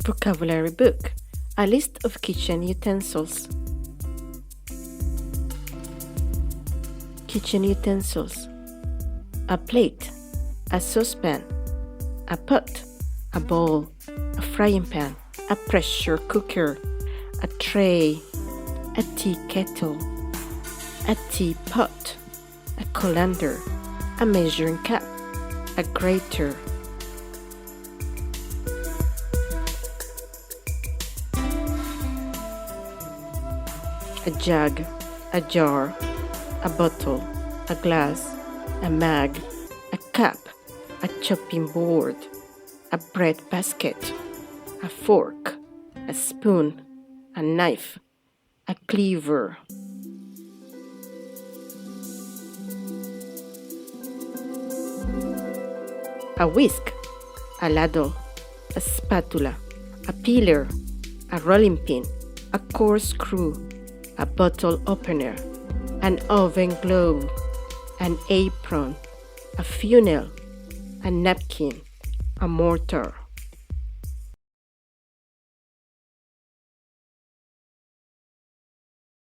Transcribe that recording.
Vocabulary book. A list of kitchen utensils. Kitchen utensils. A plate, a saucepan, a pot, a bowl, a frying pan, a pressure cooker, a tray, a tea kettle, a teapot, a colander, a measuring cup, a grater. A jug, a jar, a bottle, a glass, a mug, a cup, a chopping board, a bread basket, a fork, a spoon, a knife, a cleaver. A whisk, a ladle, a spatula, a peeler, a rolling pin, a corkscrew, a bottle opener, an oven glove, an apron, a funnel, a napkin, a mortar.